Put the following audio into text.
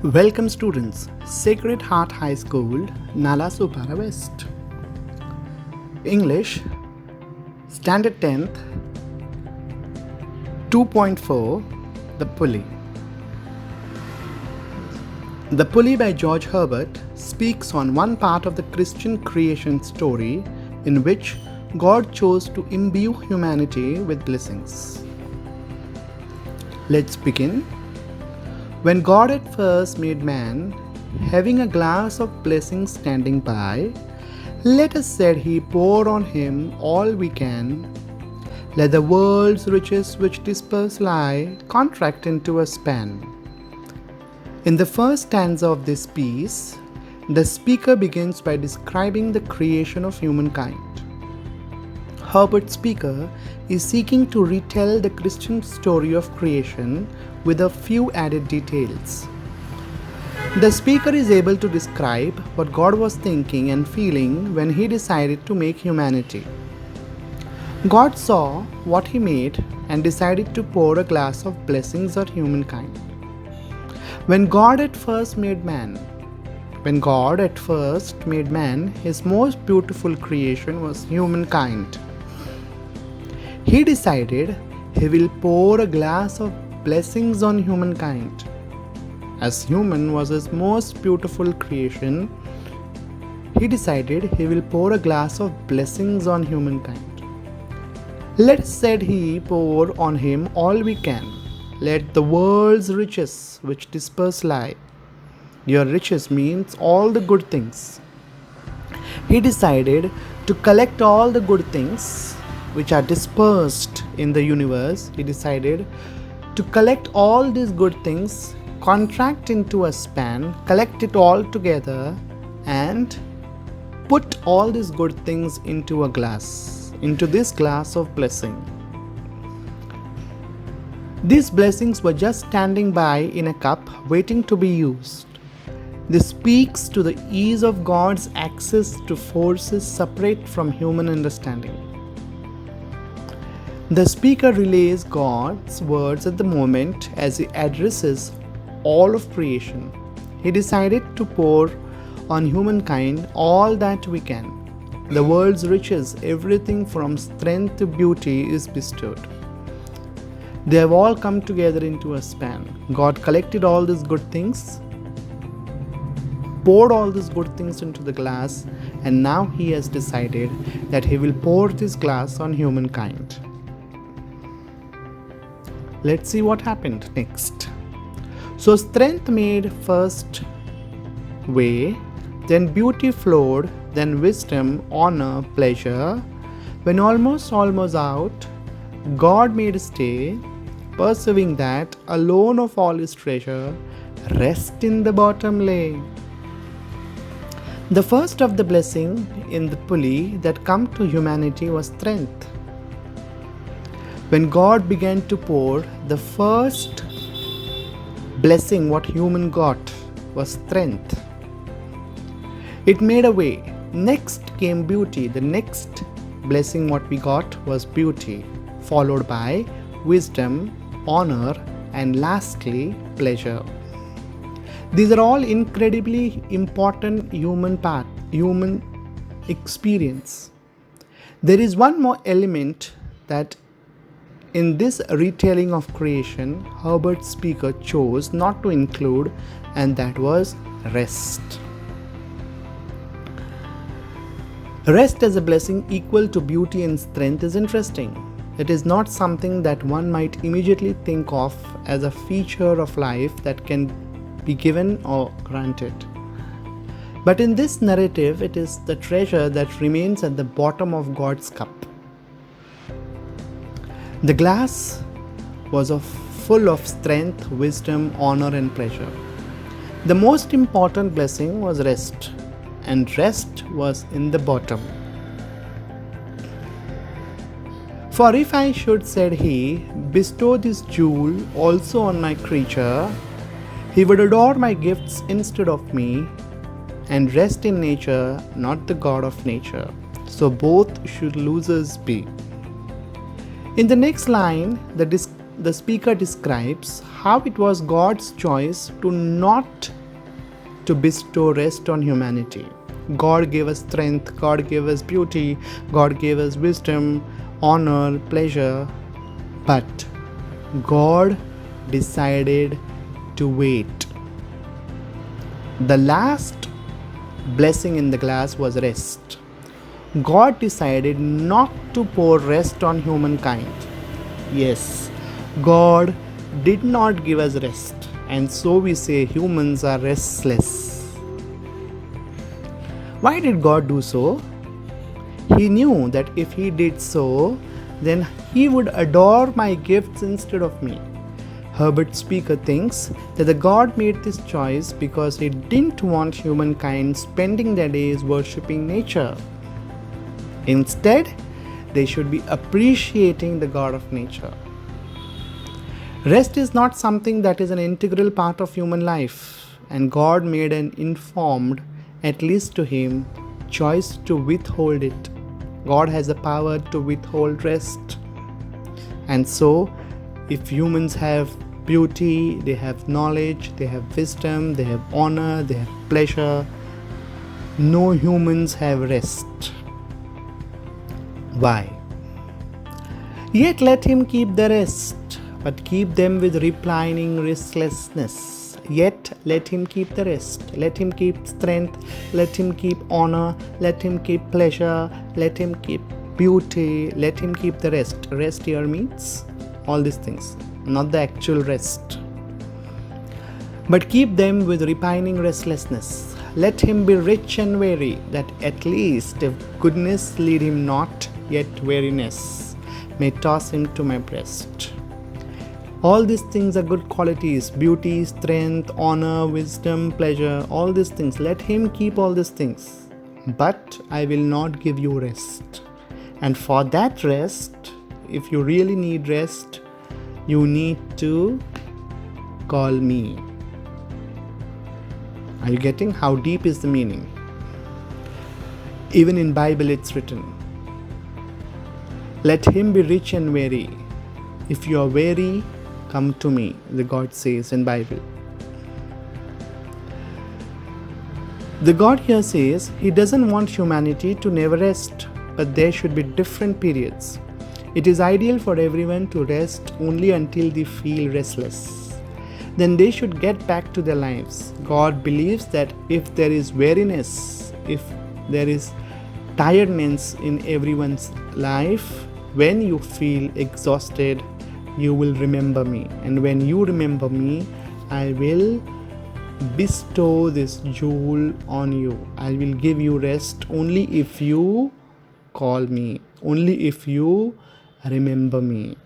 Welcome students, Sacred Heart High School, Nalasopara West. English, Standard 10th, 2.4, The Pulley. The Pulley by George Herbert speaks on one part of the Christian creation story in which God chose to imbue humanity with blessings. Let's begin. When God at first made man, having a glass of blessings standing by, let us said he pour on him all we can. Let the world's riches which disperse lie contract into a span. In the first stanza of this piece, the speaker begins by describing the creation of humankind. Herbert's speaker is seeking to retell the Christian story of creation with a few added details. The speaker is able to describe what God was thinking and feeling when he decided to make humanity. God saw what he made and decided to pour a glass of blessings on humankind. When God at first made man, his most beautiful creation was humankind. He decided he will pour a glass of blessings on humankind. As human was his most beautiful creation, he decided he will pour a glass of blessings on humankind. Let us said he pour on him all we can. Let the world's riches which disperse lie. Your riches means all the good things. He decided to collect all the good things which are dispersed in the universe. He decided to collect all these good things, contract into a span, collect it all together and put all these good things into a glass, into this glass of blessing. These blessings were just standing by in a cup waiting to be used. This speaks to the ease of God's access to forces separate from human understanding. The speaker relays God's words at the moment as he addresses all of creation. He decided to pour on humankind all that we can. The world's riches, everything from strength to beauty, is bestowed. They have all come together into a span. God collected all these good things, poured all these good things into the glass, and now he has decided that he will pour this glass on humankind. Let's see what happened next. So strength made first way, then beauty flowed, then wisdom, honor, pleasure. When almost out, God made a stay, perceiving that alone of all his treasure, rest in the bottom lay. The first of the blessing in the pulley that come to humanity was strength. When God began to pour, the first blessing what human got was strength. It made a way. Next came beauty. The next blessing what we got was beauty, followed by wisdom, honor, and lastly pleasure. These are all incredibly important human experience. There is one more element that in this retelling of creation, Herbert's speaker chose not to include, and that was rest. Rest as a blessing equal to beauty and strength is interesting. It is not something that one might immediately think of as a feature of life that can be given or granted. But in this narrative, it is the treasure that remains at the bottom of God's cup. The glass was full of strength, wisdom, honor, and pleasure. The most important blessing was rest, and rest was in the bottom. For if I should, said he, bestow this jewel also on my creature, he would adore my gifts instead of me, and rest in nature, not the God of nature. So both should losers be. In the next line, the the speaker describes how it was God's choice to not to bestow rest on humanity. God gave us strength, God gave us beauty, God gave us wisdom, honor, pleasure, but God decided to wait. The last blessing in the glass was rest. God decided not to pour rest on humankind. Yes, God did not give us rest, and so we say humans are restless. Why did God do so? He knew that if He did so, then He would adore my gifts instead of me. Herbert Speaker thinks that the God made this choice because He didn't want humankind spending their days worshipping nature. Instead, they should be appreciating the God of nature. Rest is not something that is an integral part of human life, and God made an informed, at least to Him, choice to withhold it. God has the power to withhold rest. And so, if humans have beauty, they have knowledge, they have wisdom, they have honor, they have pleasure, no humans have rest. Why? Yet let him keep the rest, but keep them with reclining restlessness. Yet let him keep the rest, let him keep strength, let him keep honor, let him keep pleasure, let him keep beauty, let him keep the rest. Rest here means all these things, not the actual rest. But keep them with repining restlessness. Let him be rich and weary, that at least if goodness lead him not, yet weariness may toss him to my breast. All these things are good qualities: beauty, strength, honor, wisdom, pleasure, all these things. Let him keep all these things. But I will not give you rest. And for that rest, if you really need rest, you need to call me. Are you getting how deep is the meaning? Even in Bible it's written, let him be rich and weary. If you are weary, come to me, the God says in Bible. The God here says He doesn't want humanity to never rest, but there should be different periods. It is ideal for everyone to rest only until they feel restless. Then they should get back to their lives. God believes that if there is weariness, if there is tiredness in everyone's life, when you feel exhausted, you will remember me. And when you remember me, I will bestow this jewel on you. I will give you rest only if you call me, only if you remember me.